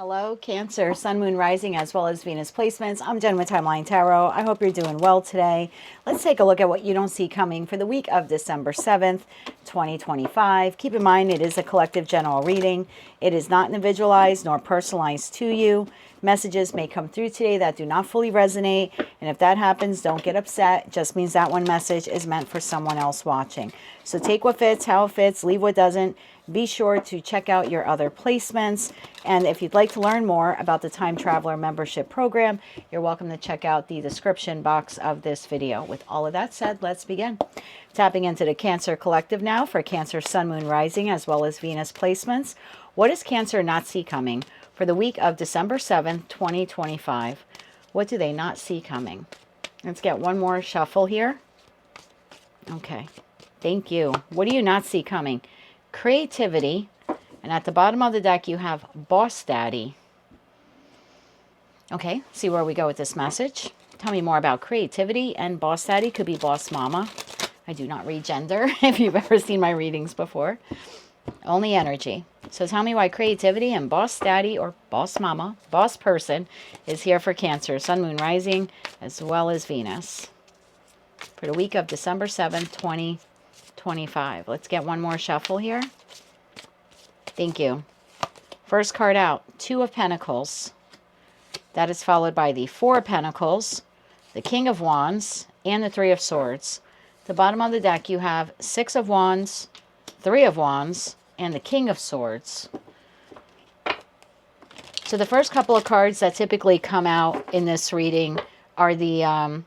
Hello, Cancer, Sun, Moon, Rising, as well as Venus placements. I'm Jen with Timeline Tarot. I hope you're doing well today. Let's take a look at what you don't see coming for the week of December 7th, 2025. Keep in mind, it is a collective general reading. It is not individualized nor personalized to you. Messages may come through today that do not fully resonate. And if that happens, don't get upset. It just means that one message is meant for someone else watching. So take what fits, how it fits, leave what doesn't. Be sure to check out your other placements. And if you'd like to learn more about the Time Traveler membership program, you're welcome to check out the description box of this video. With all of that said, let's begin. Tapping into the Cancer Collective now for Cancer, Sun, Moon, Rising, as well as Venus placements. What does Cancer not see coming for the week of December 7th, 2025? What do they not see coming? Let's get one more shuffle here. Okay, thank you. What do you not see coming? Creativity, and at the bottom of the deck you have Boss Daddy. Okay, see where we go with this message. Tell me more about creativity and Boss Daddy. Could be Boss Mama. I do not read gender if you've ever seen my readings before. Only energy. So tell me why creativity and Boss Daddy or Boss Mama, Boss Person, is here for Cancer, Sun, Moon, Rising, as well as Venus for the week of December 7th, 2025. Let's get one more shuffle here. Thank you. First card out, Two of Pentacles. That is followed by the Four of Pentacles, the King of Wands, and the Three of Swords. At the bottom of the deck, you have Six of Wands, Three of Wands, and the King of Swords. So the first couple of cards that typically come out in this reading are the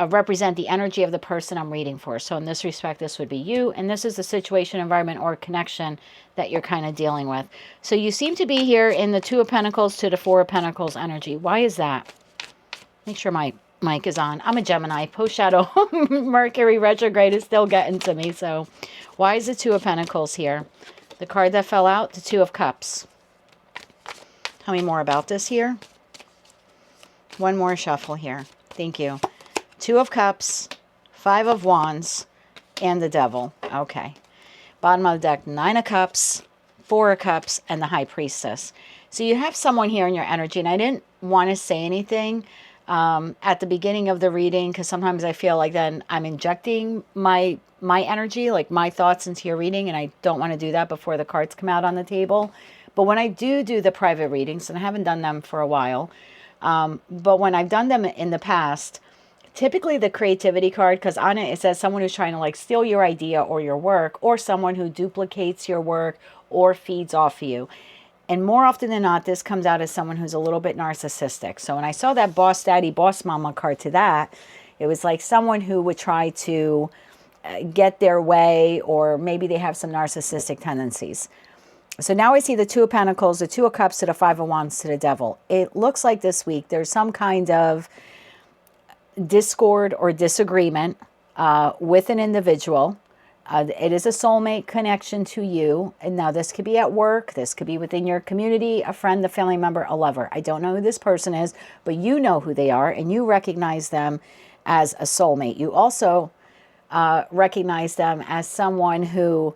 represent the energy of the person I'm reading for. So in this respect, this would be you. And this is the situation, environment, or connection that you're kind of dealing with. So you seem to be here in the Two of Pentacles to the Four of Pentacles energy. Why is that? Make sure my mic is on. I'm a Gemini. Post-shadow Mercury retrograde is still getting to me. So why is the Two of Pentacles here? The card that fell out, the Two of Cups. Tell me more about this here. One more shuffle here. Thank you. Two of Cups, Five of Wands, and the Devil. Okay. Bottom of the deck, Nine of Cups, Four of Cups, and the High Priestess. So you have someone here in your energy, and I didn't want to say anything at the beginning of the reading, because sometimes I feel like then I'm injecting my energy, like my thoughts into your reading, and I don't want to do that before the cards come out on the table. But when I do the private readings, and I haven't done them for a while, but when I've done them in the past, typically the creativity card, because on it says someone who's trying to like steal your idea or your work, or someone who duplicates your work or feeds off of you. And more often than not, this comes out as someone who's a little bit narcissistic. So when I saw that Boss Daddy, Boss Mama card to that, it was like someone who would try to get their way, or maybe they have some narcissistic tendencies. So now I see the Two of Pentacles, the Two of Cups to the Five of Wands to the Devil. It looks like this week there's some kind of discord or disagreement with an individual. It is a soulmate connection to you. And now this could be at work. This could be within your community, a friend, a family member, a lover. I don't know who this person is, but you know who they are, and you recognize them as a soulmate. You also recognize them as someone who,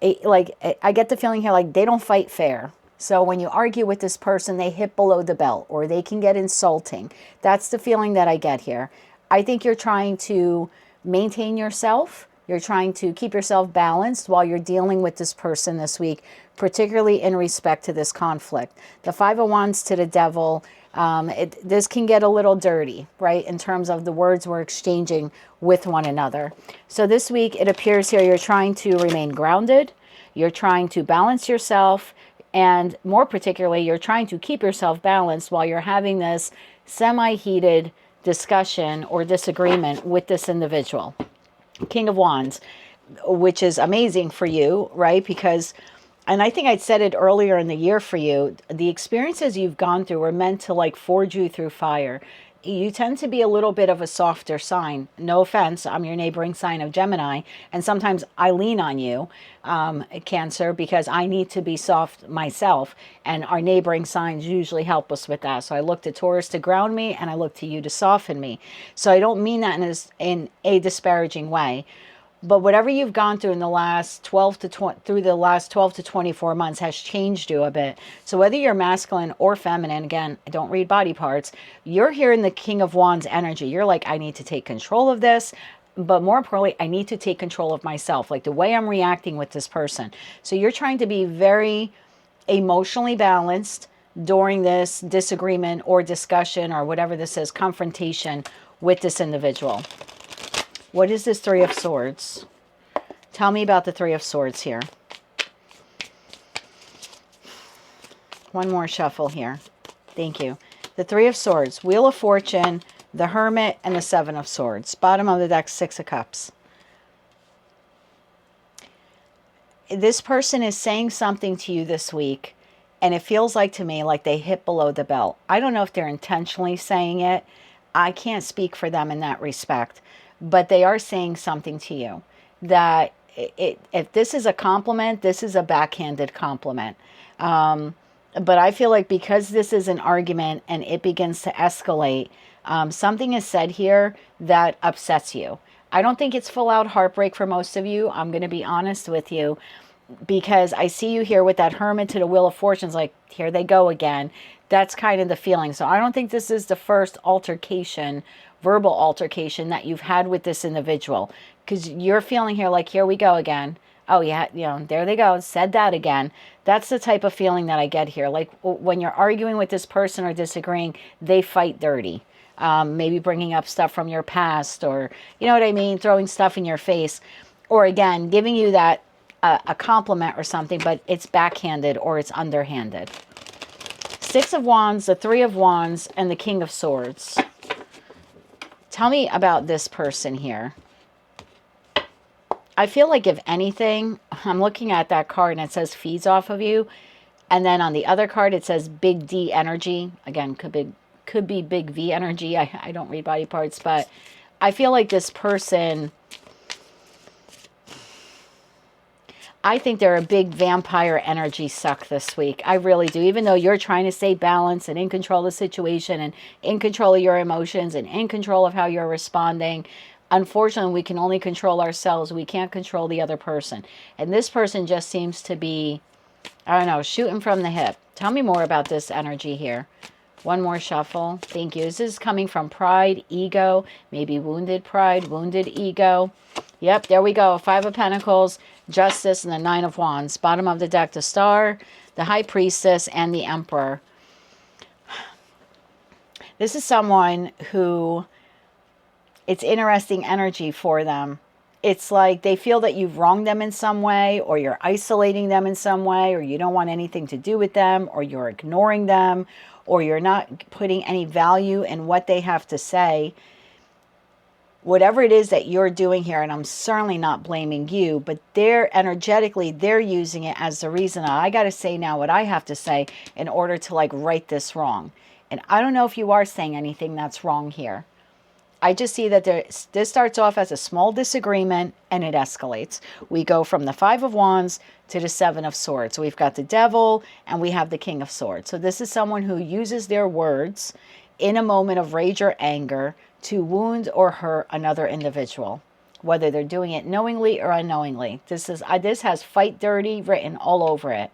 I get the feeling here, like they don't fight fair. So when you argue with this person, they hit below the belt, or they can get insulting. That's the feeling that I get here. I think you're trying to maintain yourself. You're trying to keep yourself balanced while you're dealing with this person this week, particularly in respect to this conflict. The Five of Wands to the Devil, this can get a little dirty, right, in terms of the words we're exchanging with one another. So this week, it appears here you're trying to remain grounded. You're trying to balance yourself. And more particularly, you're trying to keep yourself balanced while you're having this semi-heated discussion or disagreement with this individual. King of Wands, which is amazing for you, right? Because, and I think I said it earlier in the year for you, the experiences you've gone through were meant to like forge you through fire. You tend to be a little bit of a softer sign. No offense, I'm your neighboring sign of Gemini, and sometimes I lean on you, Cancer, because I need to be soft myself, and our neighboring signs usually help us with that. So I look to Taurus to ground me, and I look to you to soften me. So I don't mean that in a disparaging way. But whatever you've gone through in the last 12 to 20, through the last 12 to 24 months has changed you a bit. So whether you're masculine or feminine, again, I don't read body parts, you're here in the King of Wands energy. You're like, I need to take control of this. But more importantly, I need to take control of myself, like the way I'm reacting with this person. So you're trying to be very emotionally balanced during this disagreement or discussion or whatever this is, confrontation with this individual. What is this Three of Swords? Tell me about the Three of Swords here. One more shuffle here. Thank you. The Three of Swords, Wheel of Fortune, the Hermit, and the Seven of Swords. Bottom of the deck, Six of Cups. This person is saying something to you this week, and it feels like to me like they hit below the belt. I don't know if they're intentionally saying it. I can't speak for them in that respect. But they are saying something to you that if this is a compliment, this is a backhanded compliment. But I feel like because this is an argument and it begins to escalate, something is said here that upsets you. I don't think it's full out heartbreak for most of you. I'm going to be honest with you, because I see you here with that Hermit to the Wheel of Fortunes, like here they go again. That's kind of the feeling. So I don't think this is the first altercation, verbal altercation that you've had with this individual, because you're feeling here like, here we go again. Oh yeah, you know, there they go, said that again. That's the type of feeling that I get here. Like when you're arguing with this person or disagreeing, they fight dirty. Maybe bringing up stuff from your past, or you know what I mean, throwing stuff in your face, or again giving you that a compliment or something, but it's backhanded or it's underhanded. Six of Wands, the Three of Wands, and the King of Swords. Tell me about this person here. I feel like if anything, I'm looking at that card and it says feeds off of you. And then on the other card, it says big D energy. Again, could be big V energy. I don't read body parts, but I feel like this person, I think they're a big vampire energy suck this week. I really do. Even though you're trying to stay balanced and in control of the situation and in control of your emotions and in control of how you're responding, unfortunately, we can only control ourselves. We can't control the other person. And this person just seems to be, I don't know, shooting from the hip. Tell me more about this energy here. One more shuffle. Thank you. This is coming from pride, ego, maybe wounded pride, wounded ego. Yep, there we go. Five of Pentacles, Justice, and the Nine of Wands. Bottom of the deck, the Star, the High Priestess, and the Emperor. This is someone who, it's interesting energy for them. It's like they feel that you've wronged them in some way, or you're isolating them in some way, or you don't want anything to do with them, or you're ignoring them, or you're not putting any value in what they have to say. Whatever it is that you're doing here, and I'm certainly not blaming you, but they're energetically, they're using it as the reason I got to say now what I have to say in order to like right this wrong. And I don't know if you are saying anything that's wrong here. I just see that this starts off as a small disagreement and it escalates. We go from the Five of Wands to the Seven of Swords. So we've got the Devil and we have the King of Swords. So this is someone who uses their words in a moment of rage or anger to wound or hurt another individual, whether they're doing it knowingly or unknowingly. This has fight dirty written all over it.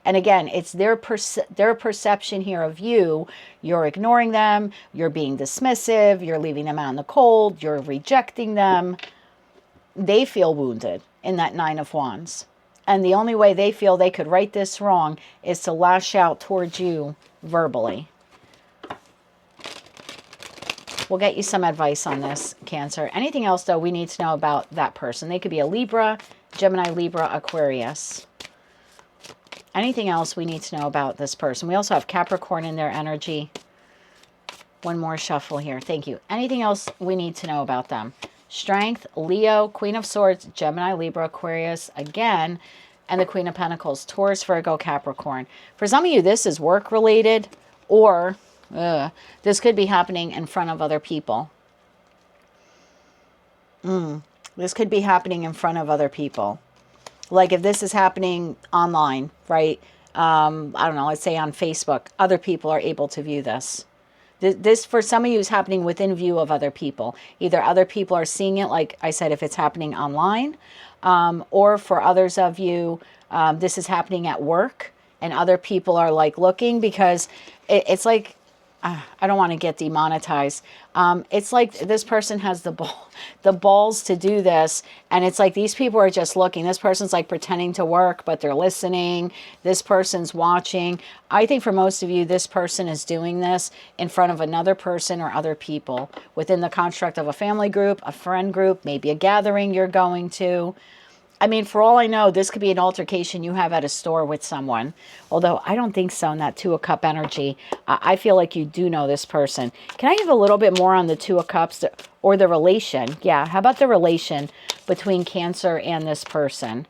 And again, it's their perception here of you. You're ignoring them. You're being dismissive. You're leaving them out in the cold. You're rejecting them. They feel wounded in that Nine of Wands. And the only way they feel they could right this wrong is to lash out towards you verbally. We'll get you some advice on this, Cancer. Anything else, though, we need to know about that person? They could be a Libra, Gemini, Libra, Aquarius. Anything else we need to know about this person? We also have Capricorn in their energy. One more shuffle here. Thank you. Anything else we need to know about them? Strength, Leo, Queen of Swords, Gemini, Libra, Aquarius, again, and the Queen of Pentacles, Taurus, Virgo, Capricorn. For some of you, this is work-related, or this could be happening in front of other people. This could be happening in front of other people. Like if this is happening online, right? I don't know, let's say on Facebook, other people are able to view this. This, for some of you, is happening within view of other people. Either other people are seeing it, like I said, if it's happening online, or for others of you, this is happening at work, and other people are like looking, because it's like, I don't want to get demonetized. It's like this person has the balls to do this, and it's like these people are just looking. This person's like pretending to work, but they're listening. This person's watching. I think for most of you, this person is doing this in front of another person or other people within the construct of a family group, a friend group, maybe a gathering you're going to. I mean, for all I know, this could be an altercation you have at a store with someone. Although I don't think so in that Two of Cup energy. I feel like you do know this person. Can I give a little bit more on the Two of Cups or the relation? Yeah, how about the relation between Cancer and this person?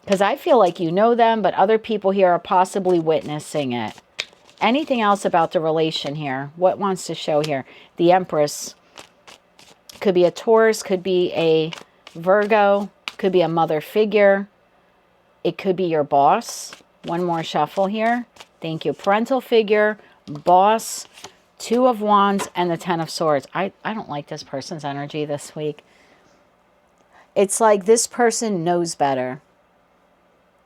Because I feel like you know them, but other people here are possibly witnessing it. Anything else about the relation here? What wants to show here? The Empress. Could be a Taurus, could be a Virgo. Could be a mother figure. It could be your boss. One more shuffle here. Thank you. Parental figure, boss, Two of Wands, and the Ten of Swords. I don't like this person's energy this week. It's like this person knows better.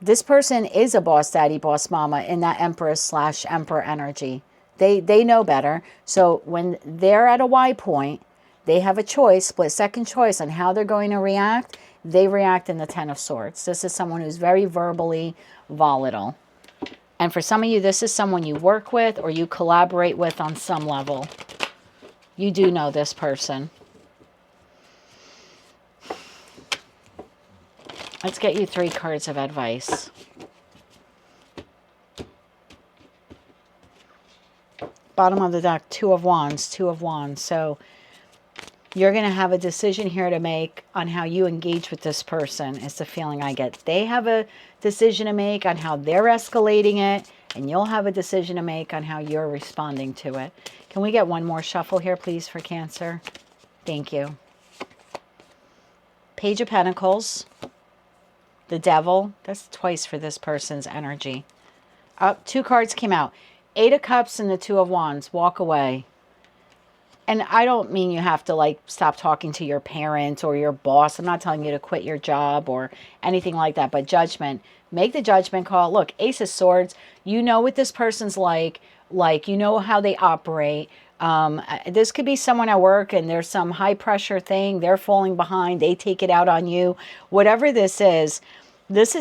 This person is a boss daddy, boss mama in that Empress/Emperor energy. They know better. So when they're at a Y point, they have a choice, split second choice on how they're going to react. They react in the Ten of Swords. This is someone who's very verbally volatile. And for some of you, this is someone you work with or you collaborate with on some level. You do know this person. Let's get you 3 cards of advice. Bottom of the deck, Two of Wands, Two of Wands. So you're going to have a decision here to make on how you engage with this person, is the feeling I get. They have a decision to make on how they're escalating it, and you'll have a decision to make on how you're responding to it. Can we get one more shuffle here, please, for Cancer? Thank you. Page of Pentacles. The Devil. That's twice for this person's energy. 2 cards came out. 8 of Cups and the Two of Wands. Walk away. And I don't mean you have to like stop talking to your parent or your boss. I'm not telling you to quit your job or anything like that. But judgment. Make the judgment call. Look, Ace of Swords. You know what this person's like. You know how they operate. This could be someone at work and there's some high pressure thing. They're falling behind. They take it out on you. Whatever this is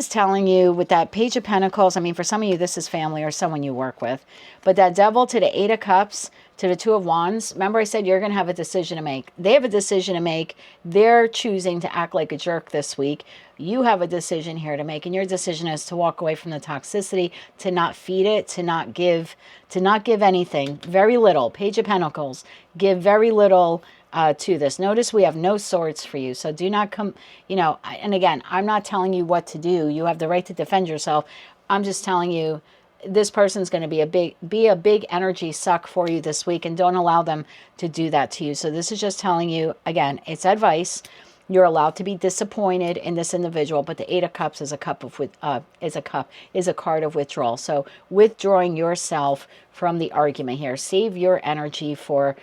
telling you with that Page of Pentacles. I mean, for some of you, this is family or someone you work with. But that Devil to the 8 of Cups to the Two of Wands. Remember I said you're going to have a decision to make. They have a decision to make. They're choosing to act like a jerk this week. You have a decision here to make. And your decision is to walk away from the toxicity, to not feed it, to not give anything. Very little. Page of Pentacles. Give very little to this. Notice we have no swords for you. So do not come, and again, I'm not telling you what to do. You have the right to defend yourself. I'm just telling you this person's going to be a big energy suck for you this week, and don't allow them to do that to you. So this is just telling you, again, it's advice. You're allowed to be disappointed in this individual, but the 8 of Cups is a card of withdrawal. So withdrawing yourself from the argument here. Save your energy for,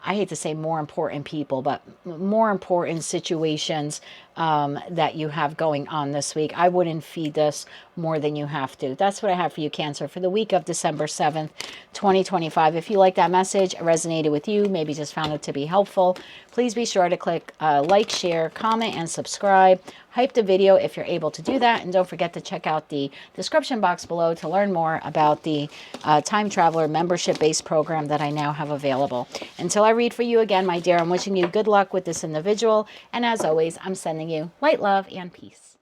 I hate to say more important people, but more important situations that you have going on this week. I wouldn't feed this more than you have to. That's what I have for you, Cancer, for the week of December 7th, 2025. If you like that message, it resonated with you, maybe just found it to be helpful, please be sure to click like, share, comment, and subscribe. Hype the video if you're able to do that. And don't forget to check out the description box below to learn more about the Time Traveler membership-based program that I now have available. Until I read for you again, my dear, I'm wishing you good luck with this individual. And as always, I'm sending you light, love, and peace.